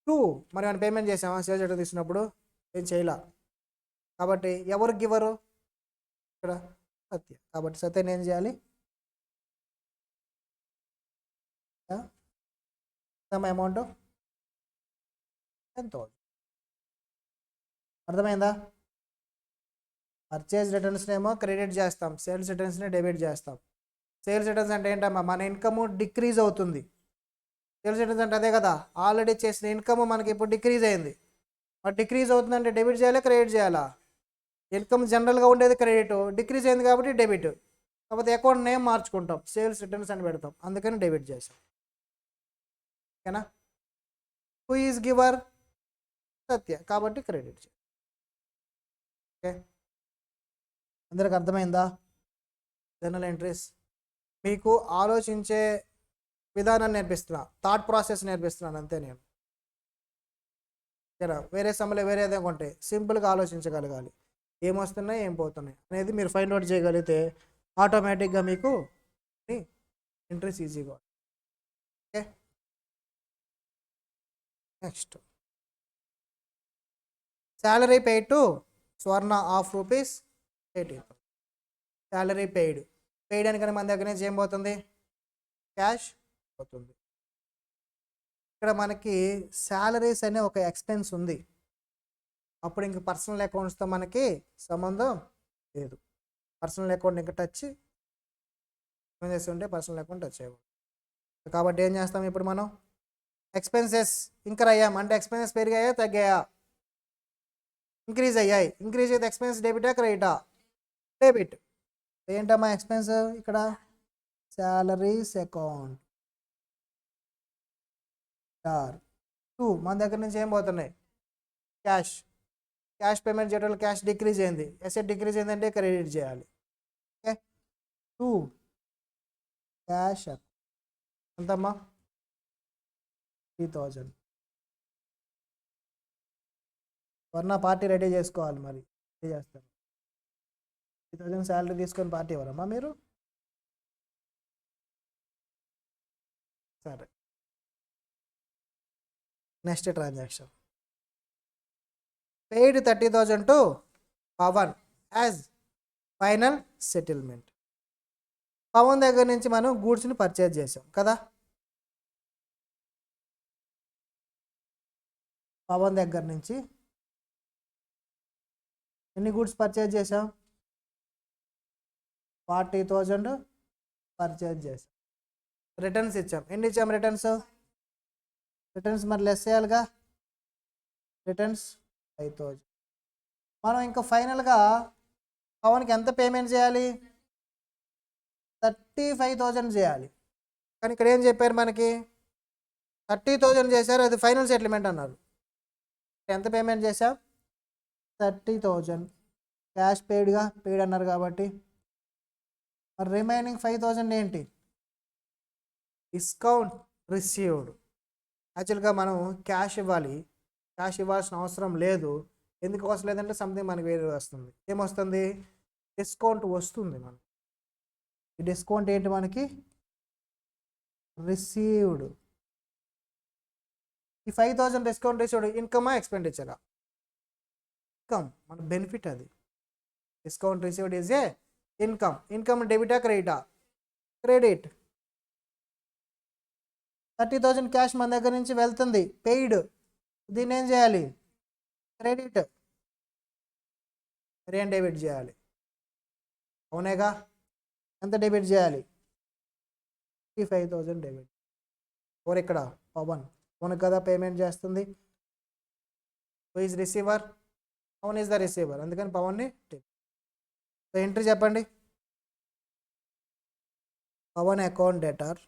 A: 2. మరి మనం పేమెంట్ చేసామా, సేల్స్ రిటర్న్ తీసినప్పుడు ఏం చేయాల, కాబట్టి ఎవరు గివరు ఇక్కడ, సత్య. కాబట్టి సత్యని ఏం చేయాలి, అమౌంట్ 10,000. అర్థమైందా, పర్చేజ్ రిటర్న్స్ని ఏమో క్రెడిట్ చేస్తాం, సేల్స్ రిటర్న్స్ని డెబిట్ చేస్తాం. సేల్స్ రిటర్న్స్ అంటే ఏంటమ్మా, మన ఇన్కమ్ డిక్రీజ్ అవుతుంది. సేల్స్ రిటర్న్స్ అంటే అదే కదా, ఆల్రెడీ చేసిన ఇన్కమ్ మనకి ఇప్పుడు డిక్రీజ్ అయింది. మరి డిక్రీజ్ అవుతుందంటే డెబిట్ చేయాలా, క్రెడిట్ చేయాలా? ఇన్కమ్ జనరల్గా ఉండేది క్రెడిట్, డిక్రీజ్ అయింది కాబట్టి డెబిట్. కాకపోతే అకౌంట్ నేమ్ మార్చుకుంటాం, సేల్స్ రిటర్న్స్ అని పెడతాం, అందుకని డెబిట్ చేసాం. ఓకేనా. హూ ఈజ్ గివర్, సత్య, కాబట్టి క్రెడిట్ చేయాలి. ఓకే, అందరికి అర్థమైందా? జనరల్ ఎంట్రీస్ మీకు ఆలోచించే విధానాన్ని నేర్పిస్తున్నా, థాట్ ప్రాసెస్ నేర్పిస్తున్నాను అంతే నేను. ఓకేనా, వేరే సమ్మలో వేరే ఏదైనా ఉంటాయి, సింపుల్గా ఆలోచించగలగాలి, ఏమొస్తున్నాయి ఏం పోతున్నాయి అనేది మీరు ఫైండ్ అవుట్ చేయగలిగితే ఆటోమేటిక్గా మీకు ఎంట్రీస్ ఈజీగా. Okay, next salary paid to Swarna of ₹80. Salary paid అని కానీ మన దగ్గర నుంచి ఏం పోతుంది, క్యాష్ పోతుంది. ఇక్కడ మనకి శాలరీస్ అనే ఒక ఎక్స్పెన్స్ ఉంది, అప్పుడు ఇంక పర్సనల్ అకౌంట్స్తో మనకి సంబంధం లేదు. పర్సనల్ అకౌంట్ ఇంకా టచ్ చేస్తుంటే పర్సనల్ అకౌంట్ టచ్ అయ్యాము. కాబట్టి ఏం చేస్తాం, ఇప్పుడు మనం ఎక్స్పెన్సెస్ ఇంకర్ అయ్యాం అంటే ఎక్స్పెన్సెస్ పెరిగాయా తగ్గాయా, ఇంక్రీజ్ అయ్యాయి. ఇంక్రీజ్ అయితే ఎక్స్పెన్స్ డెబిటా క్రెడిటా, డెబిట్. ఏంటమ్మా ఎక్స్పెన్స్ ఇక్కడ, శాలరీస్ అకౌంట్ 2. మన దగ్గర నుంచి ఏం పోతున్నాయి, క్యాష్ పేమెంట్ చేయడం, క్యాష్ డిక్రీజ్ అయింది, అసెట్ డిక్రీజ్ అయిందంటే క్రెడిట్ చేయాలి. ఓకే, 2 క్యాష్ ఎంతమ్మా 3000. వర్ణ పార్టీ రెడీ చేసుకోవాలి, మరి రెడీ చేస్తారు. 3000 శాలరీ తీసుకొని పార్టీ ఇవ్వరమ్మా మీరు? సరే, next transaction. Paid 30,000 to Pavan as final settlement. Pavan దగ్గర నుంచి మనం గూడ్స్ని పర్చేజ్ చేసాం కదా. పవన్ దగ్గర నుంచి ఎన్ని గూడ్స్ పర్చేజ్ చేసాం? 40,000 పర్చేజ్ చేసాం. రిటర్న్స్ ఇచ్చాం. ఎన్ని ఇచ్చాం రిటర్న్స్? రిటర్న్స్ మరి లెస్ చేయాలిగా. రిటర్న్స్ 5,000. మనం ఇంకా ఫైనల్గా పవన్కి ఎంత పేమెంట్ చేయాలి? 35,000 చేయాలి. కానీ ఇక్కడ ఏం చెప్పారు మనకి? 30,000 చేశారు, అది ఫైనల్ సెటిల్మెంట్ అన్నారు. ఎంత పేమెంట్ చేసాం? 30,000 క్యాష్ పెయిడ్ అన్నారు కాబట్టి. మరి రిమైనింగ్ 5,000 ఏంటి? Discount received. యాక్చువల్గా మనం క్యాష్ ఇవ్వాలి, క్యాష్ ఇవ్వాల్సిన అవసరం లేదు. ఎందుకు అవసరం లేదంటే సంథింగ్ మనకి వేరే వస్తుంది. ఏమొస్తుంది? డిస్కౌంట్ వస్తుంది మనకి. ఈ డిస్కౌంట్ ఏంటి మనకి? రిసీవ్డ్. ఈ 5,000 డిస్కౌంట్ రిసీవ్డ్ ఇన్కమా ఎక్స్పెండిచరా? ఇన్కమ్, మన బెనిఫిట్ అది. Discount received is a income. Income డెబిటా క్రెడిటా? క్రెడిట్. 30,000 క్యాష్ మన దగ్గర నుంచి వెళ్తుంది, పెయిడ్. దీన్ని ఏం చేయాలి? క్రెడిట్. మరి ఏం డెబిట్ చేయాలి? అవునేగా. ఎంత డెబిట్ చేయాలి? 55,000 డెబిట్. ఎవరు ఇక్కడ? పవన్. పవన్ కదా పేమెంట్ చేస్తుంది. Who is receiver? Pavan is the receiver, అందుకని పవన్ని సో ఎంట్రీ చెప్పండి. Pavan account debtor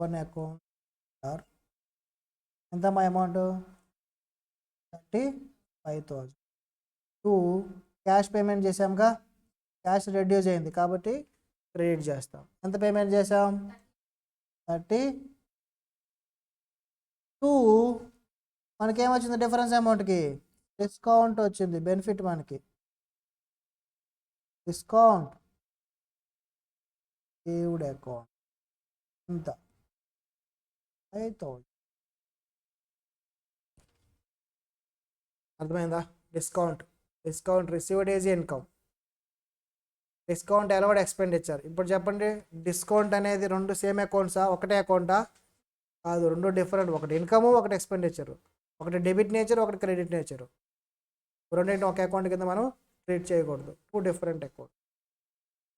A: Pavan account debtor ఎంత మా అమౌంట్? 35,000. క్యాష్ పేమెంట్ చేసాంగా, క్యాష్ రెడ్యూస్ అయింది కాబట్టి క్రెడిట్ చేస్తాం. ఎంత పేమెంట్ చేసాం? 32. మనకేమొచ్చింది డిఫరెన్స్ అమౌంట్కి? డిస్కౌంట్ వచ్చింది, బెనిఫిట్ మనకి. డిస్కౌంట్ సేవ్డ్ అకౌంట్ ఎంత? 5,000. అర్థమైందా? Discount received is income, discount allowed expenditure. ఇప్పుడు చెప్పండి, డిస్కౌంట్ అనేది రెండు సేమ్ అకౌంట్సా, ఒకటే అకౌంటా? కాదు, రెండు డిఫరెంట్. ఒకటి ఇన్కము, ఒకటి ఎక్స్పెండిచరు. ఒకటి డెబిట్ నేచర్, ఒకటి క్రెడిట్ నేచరు. రెండింటిని ఒక అకౌంట్ కింద మనం ట్రీట్ చేయకూడదు. Two different account.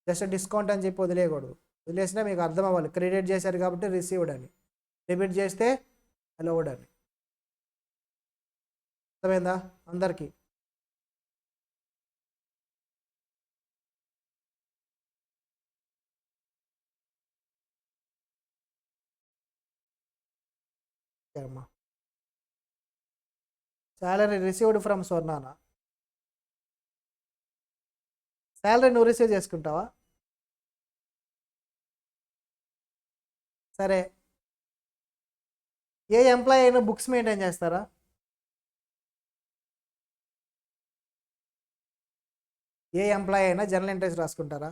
A: Just discount అని చెప్పి వదిలేయకూడదు. వదిలేసినా మీకు అర్థం అవ్వాలి, క్రెడిట్ చేశారు కాబట్టి రిసీవ్డ్ అని, డెబిట్ చేస్తే అలౌడ్ అని. అర్థమైందా అందరికీ? అమ్మా, శాలరీ రిసీవ్డ్ ఫ్రమ్ స్వర్ణానా? శాలరీ నువ్వు రిసీవ్ చేసుకుంటావా? సరే, ఏ ఎంప్లాయీ అయినా బుక్స్ మెయింటైన్ చేస్తారా? ఏ ఎంప్లాయీ అయినా జనరల్ ఎంట్రీస్ రాసుకుంటారా?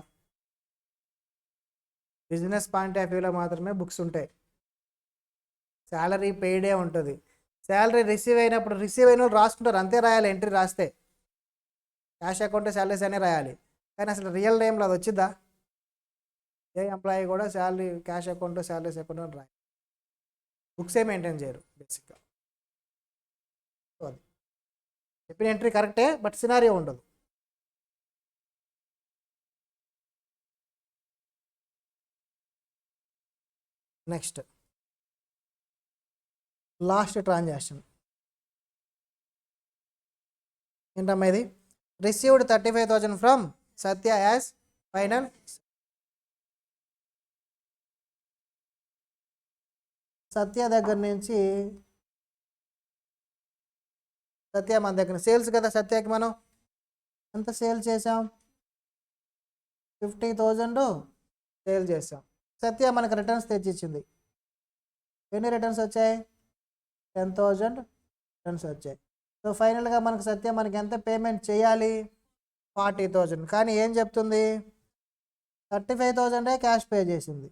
A: బిజినెస్ పాయింట్ ఆఫ్ వ్యూలో మాత్రమే బుక్స్ ఉంటాయి. శాలరీ పెయిడే ఉంటుంది. శాలరీ రిసీవ్ అయినప్పుడు రిసీవ్ అయిన వాళ్ళు రాసుకుంటారు, అంతే రాయాలి. ఎంట్రీ రాస్తే క్యాష్ అకౌంట్ శాలరీస్ అనే రాయాలి. కానీ అసలు రియల్ టైంలో అది వచ్చిద్దా? ఏ ఎంప్లాయీ కూడా salary cash account salaries account అని రాయాలి. బుక్సే మెయింటైన్ చేయరు బేసిక్గా. అది చెప్పిన ఎంట్రీ కరెక్టే, బట్ సినారియో ఉండదు. నెక్స్ట్ లాస్ట్ ట్రాన్సాక్షన్ ఏంటమ్మా ఇది? Received 35,000 from Satya as final. Satya దగ్గర నుంచి, సత్య మన దగ్గర సేల్స్ కదా, సత్యకి మనం ఎంత సేల్ చేసాం? 50,000 సేల్ చేసాం. సత్య మనకు రిటర్న్స్ తెచ్చిచ్చింది. ఎన్ని రిటర్న్స్ వచ్చాయి? 10,000 రిటర్న్స్ వచ్చాయి. సో ఫైనల్గా మనకు సత్య మనకి ఎంత పేమెంట్ చేయాలి? 40,000. కానీ ఏం చెప్తుంది? 35,000 క్యాష్ పే చేసింది.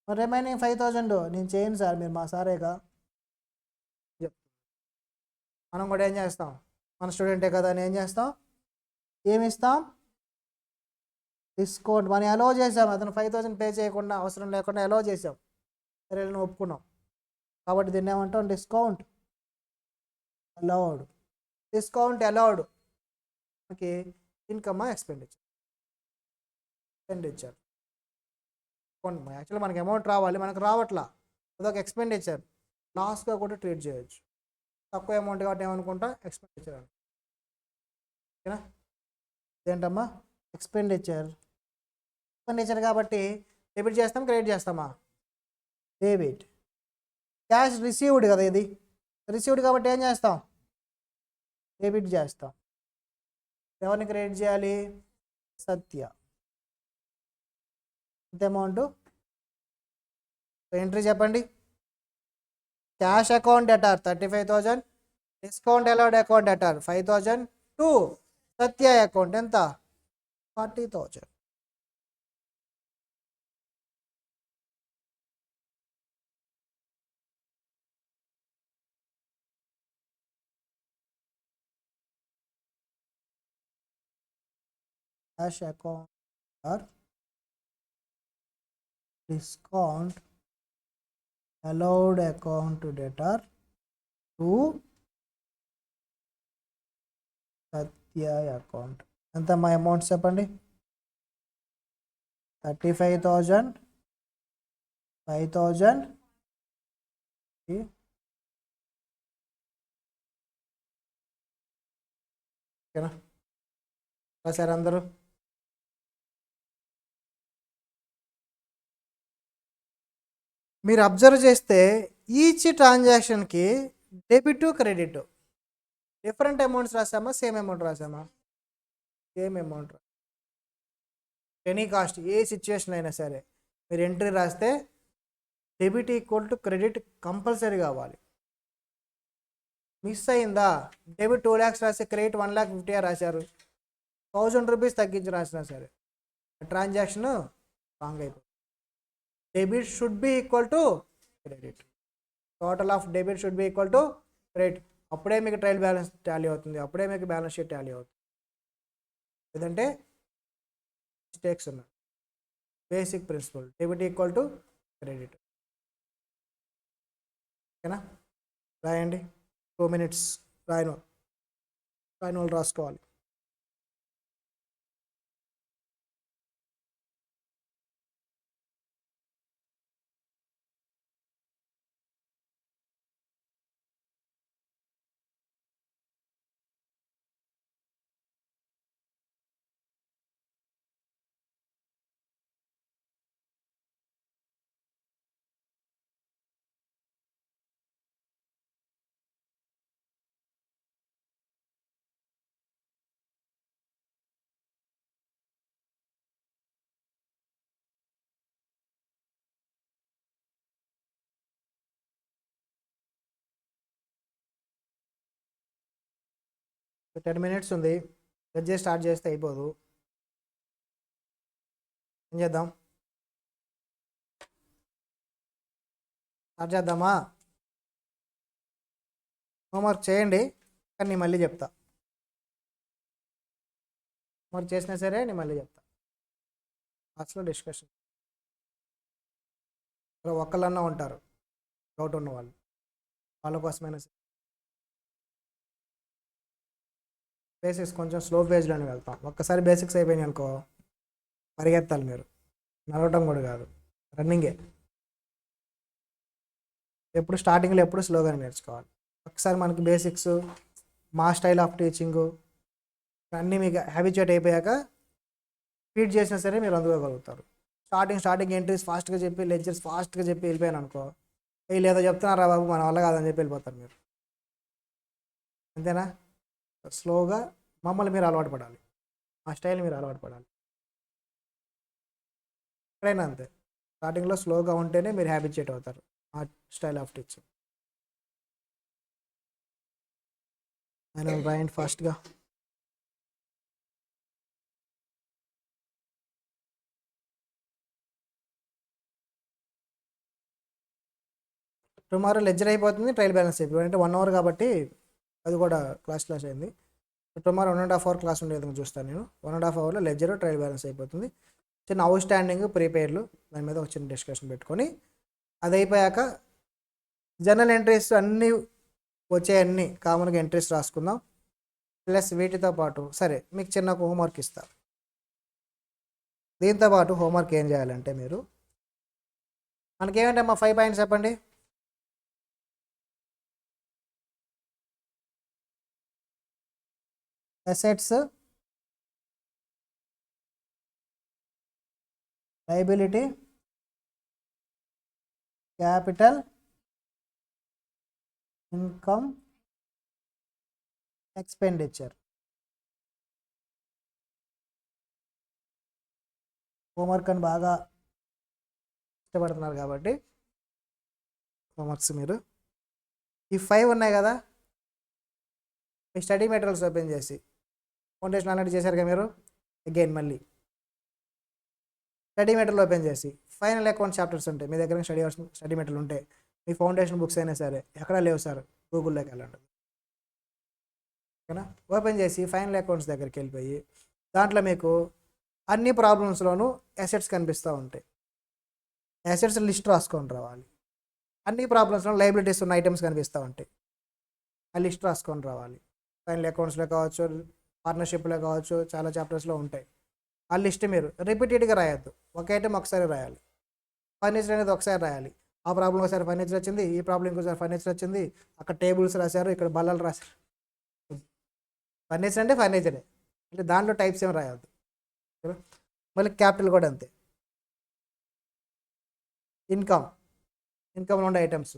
A: రిమైనింగ్ 5,000 నేను చేయను సార్, మీరు మా సారేగా. మనం కూడా ఏం చేస్తాం? మన స్టూడెంటే కదా అని ఏం చేస్తాం? ఏమిస్తాం? డిస్కౌంట్. మనం అలో చేసాం, అతను 5,000 పే చేయకుండా అవసరం లేకుండా అలో చేసాం, సరే నేను ఒప్పుకున్నాం. కాబట్టి దీన్ని ఏమంటాం? Discount allowed. Discount allowed. Okay, income expenditure. Actually మనకి అమౌంట్ రావాలి, మనకు రావట్లా, అదొక ఎక్స్పెండిచర్. లాస్గా కూడా ట్రీట్ చేయొచ్చు. తక్కువ అమౌంట్ కాబట్టి ఏమనుకుంటా? ఎక్స్పెండిచర్ అని. ఓకేనా? ఏంటమ్మా? ఎక్స్పెండిచర్ కాబట్టి డెబిట్ చేస్తాం, క్రెడిట్ చేస్తామా? డెబిట్. క్యాష్ రిసీవ్డ్ కదా, ఇది రిసీవ్డ్ కాబట్టి ఏం చేస్తాం? డెబిట్ చేస్తాం. ఎవరిని క్రెడిట్ చేయాలి? సత్య. ఎంత అమౌంట్? ఎంట్రీ చెప్పండి. Cash account debtor 35,000, discount allowed account debtor 5,000 to Satya account ఎంత? 40,000. Cash account or discount allowed account debtor to Satya account. ఎంత మా అమౌంట్ చెప్పండి? 35,000, 5,000, ఓకేనా? రాశారు అందరూ? మీరు అబ్జర్వ్ చేస్తే ఈచ్ ట్రాన్సాక్షన్కి డెబిట్ క్రెడిట్ డిఫరెంట్ అమౌంట్స్ రాసామా, సేమ్ అమౌంట్ రాసామా? Same amount. ఎనీ కాస్ట్, ఏ సిచ్యువేషన్ అయినా సరే మీరు ఎంట్రీ రాస్తే debit equal to credit compulsory కావాలి. మిస్ అయిందా? డెబిట్ 2 lakhs రాస్తే క్రెడిట్ 1,50,000 రాశారు, 1,000 రూపీస్ తగ్గించి రాసినా సరే ట్రాన్సాక్షన్ రాంగ్ అయిపోతుంది. Debit should be equal to credit. Total of debit should be equal to credit. అప్పుడే మీకు ట్రయల్ బ్యాలెన్స్ టాలీ అవుతుంది, అప్పుడే మీకు బ్యాలెన్స్ షీట్ టాలీ అవుతుంది. లేదంటే మిస్టేక్స్ ఉన్నాయి. Basic principle, debit equal to credit. ఓకేనా? రాయండి. 2 minutes. రాయను వాళ్ళు రాసుకోవాలి. సో 10 minutes ఉంది, జడ్జెస్ స్టార్ట్ చేస్తే అయిపోదు. ఏం చేద్దాం? స్టార్ట్ చేద్దామా? హోంవర్క్ చేయండి, కానీ నేను మళ్ళీ చెప్తా. హోంవర్క్ చేసినా సరే నేను మళ్ళీ చెప్తా. అసలు డిస్కషన్ ఒక్కళ్ళన్నా ఉంటారు డౌట్ ఉన్న వాళ్ళు, వాళ్ళ కోసమైనా సరే. బేసిక్స్ కొంచెం స్లో పేజ్లోనే వెళ్తాం. ఒక్కసారి బేసిక్స్ అయిపోయినాయి అనుకో పరిగెత్తాలి మీరు, నడవటం కూడా కాదు, రన్నింగే. ఎప్పుడు స్టార్టింగ్లో ఎప్పుడు స్లోగా నేర్చుకోవాలి. ఒకసారి మనకి బేసిక్స్, మా స్టైల్ ఆఫ్ టీచింగు అన్నీ మీకు హ్యాబిచుయేట్ అయిపోయాక స్పీడ్ చేసినా సరే మీరు అందుకోగలుగుతారు. స్టార్టింగ్ ఎంట్రీస్ ఫాస్ట్గా చెప్పి, లెక్చర్స్ ఫాస్ట్గా చెప్పి వెళ్ళిపోయాను అనుకో, లేదో చెప్తున్నారా బాబు మన వల్ల కాదని చెప్పి వెళ్ళిపోతారు మీరు. అంతేనా? స్లోగా మమ్మల్ని మీరు అలవాటు పడాలి, ఆ స్టైల్ మీరు అలవాటు పడాలి. ఎక్కడైనా అంతే, స్టార్టింగ్లో స్లోగా ఉంటేనే మీరు హ్యాబిచుయేట్ అవుతారు ఆ స్టైల్ ఆఫ్ టీచింగ్. ఆయన రాయండి ఫాస్ట్గా. టుమారో లెక్చర్ అయిపోతుంది, ట్రయల్ బ్యాలెన్స్ అయిపోయింది. అంటే 1 అవర్ కాబట్టి అది కూడా క్లాస్ అయింది. టుమారో 1.5 అవర్ క్లాస్ ఉండేది చూస్తాను నేను. 1.5 అవర్లో లెక్చర్ ట్రయల్ బ్యాలెన్స్ అయిపోతుంది. చిన్న అవుట్ స్టాండింగ్ ప్రీపేర్లు దాని మీద ఒక చిన్న డిస్కషన్ పెట్టుకొని అది అయిపోయాక జనరల్ ఎంట్రీస్ అన్నీ వచ్చాయన్నీ కామన్గా ఎంట్రీస్ రాసుకుందాం. ప్లస్ వీటితో పాటు సరే మీకు చిన్న హోంవర్క్ ఇస్తారు. దీంతో పాటు హోంవర్క్ ఏం చేయాలంటే మీరు మనకేమంటే మా 5 పాయింట్స్ చెప్పండి. Assets, liability, capital, income, expenditure. Homework అని బాగా ఇష్టపడుతున్నారు కాబట్టి హోంవర్క్స్ మీరు ఈ 5 ఉన్నాయి కదా, మీ స్టడీ మెటీరియల్స్ ఓపెన్ చేసి ఫౌండేషన్ ఆల్రెడీ చేశారుగా మీరు. అగైన్ మళ్ళీ స్టడీ మెటీరియల్ ఓపెన్ చేసి ఫైనల్ అకౌంట్ చాప్టర్స్ ఉంటాయి మీ దగ్గర. స్టడీ మెటీరియల్ ఉంటాయి, మీ ఫౌండేషన్ బుక్స్ అయినా సరే ఎక్కడ లేవు సార్ గూగుల్లోకి వెళ్ళండి, ఓకేనా. ఓపెన్ చేసి ఫైనల్ అకౌంట్స్ దగ్గరికి వెళ్ళిపోయి దాంట్లో మీకు అన్ని ప్రాబ్లమ్స్లోనూ అసెట్స్ కనిపిస్తూ ఉంటాయి. అసెట్స్ లిస్ట్ రాసుకొని రావాలి. అన్ని ప్రాబ్లమ్స్లో లయబిలిటీస్ ఉన్న ఐటమ్స్ కనిపిస్తూ ఉంటాయి, ఆ లిస్ట్ రాసుకొని రావాలి. ఫైనల్ అకౌంట్స్లో కావచ్చు, పార్ట్నర్షిప్లో కావచ్చు, చాలా చాప్టర్స్లో ఉంటాయి. ఆ లిస్ట్ మీరు రిపీటెడ్గా రాయొద్దు, ఒక ఐటమ్ ఒకసారి రాయాలి. ఫర్నిచర్ అనేది ఒకసారి రాయాలి, ఆ ప్రాబ్లం ఒకసారి ఫర్నిచర్ వచ్చింది, ఈ ప్రాబ్లం ఇంకోసారి ఫర్నిచర్ వచ్చింది, అక్కడ టేబుల్స్ రాశారు, ఇక్కడ బల్లలు రాశారు. ఫర్నిచర్ అంటే ఫర్నిచరే, అంటే దాంట్లో టైప్స్ ఏమి రాయొద్దు. మళ్ళీ క్యాపిటల్ కూడా అంతే. ఇన్కమ్లో ఉండే ఐటమ్స్,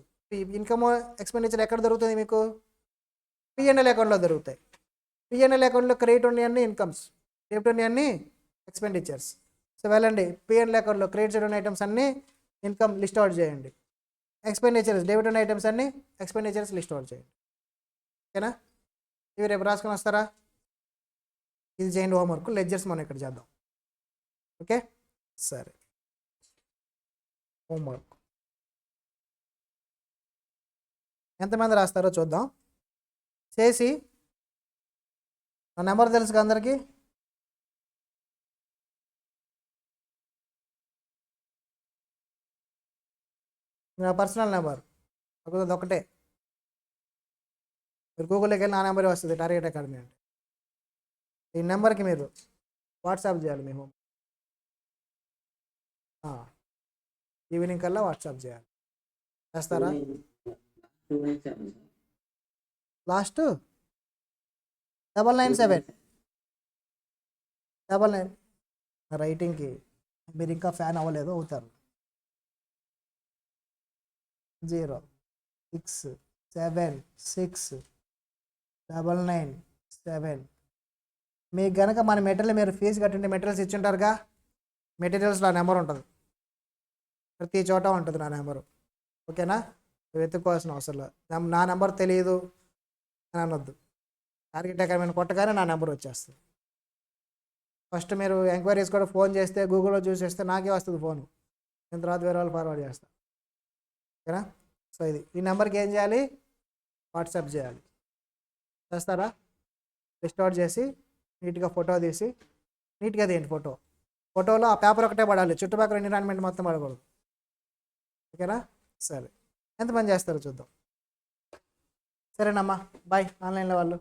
A: ఇన్కమ్ ఎక్స్పెండిచర్ ఎక్కడ దొరుకుతుంది మీకు? P&L అకౌంట్లో దొరుకుతాయి. P&L అకౌంట్లో క్రెడిట్ ఉన్నాయన్నీ ఇన్కమ్స్, డెబిట్ ఉన్నాయన్నీ ఎక్స్పెండిచర్స్. సో వెళ్ళండి P&L అకౌంట్లో క్రెడిట్ సైడ్ ఉన్న ఐటమ్స్ అన్నీ ఇన్కమ్ లిస్ట్ అవుట్ చేయండి, ఎక్స్పెండిచర్స్ డెబిట్ ఉన్న ఐటమ్స్ అన్నీ ఎక్స్పెండిచర్స్ లిస్ట్ అవుట్ చేయండి, ఓకేనా. ఇవి రేపు రాసుకొని వస్తారా? ఇది చేయండి హోంవర్క్. లెడ్జర్స్ మనం ఇక్కడ చేద్దాం, ఓకే. సరే, హోంవర్క్ ఎంతమంది రాస్తారో చూద్దాం. చేసి నా నెంబర్ తెలుసు అందరికీ, నా పర్సనల్ నెంబర్ ఒకటే. మీరు గూగుల్లోకి వెళ్ళి నా నెంబర్ వస్తుంది, టార్గెట్ అకాడమీ అంటే. ఈ నెంబర్కి మీరు వాట్సాప్ చేయాలి మేము, ఈవినింగ్ కల్లా వాట్సాప్ చేయాలి. చేస్తారా? లాస్ట్ 997 రైటింగ్కి మీరు ఇంకా ఫ్యాన్ అవ్వలేదు, అవుతారు. 0676997. మీకు కనుక మన మెటీరియల్ మీరు ఫీజు కట్టింటే మెటీరియల్స్ ఇచ్చింటారుగా, మెటీరియల్స్లో ఆ నెంబర్ ఉంటుంది, ప్రతి చోట ఉంటుంది నా నెంబరు, ఓకేనా. వెతుక్కోవాల్సిన అవసరం లేదు. నా నెంబర్ తెలియదు అని అనొద్దు, టార్గెట్ అకాడమీ కొట్టగానే నా నెంబర్ వచ్చేస్తుంది. ఫస్ట్ మీరు ఎంక్వైరీస్ కూడా ఫోన్ చేస్తే గూగుల్లో చూసేస్తే నాకే వస్తుంది ఫోను, నేను తర్వాత వేరే వాళ్ళు ఫార్వర్డ్ చేస్తాను, ఓకేనా. సో ఈ నెంబర్కి ఏం చేయాలి? వాట్సాప్ చేయాలి. చేస్తారా? లిస్ట్ అవుట్ చేసి నీట్గా ఫోటో తీసి, నీట్గా తీయండి ఫోటోలో ఆ పేపర్ ఒకటే పడాలి, చుట్టుపక్కల ఎన్విరాన్మెంట్ మొత్తం పడకూడదు, ఓకేనా. సరే, ఎంతమంది చేస్తారో చూద్దాం. సరేనమ్మా, బాయ్. ఆన్లైన్లో వాళ్ళు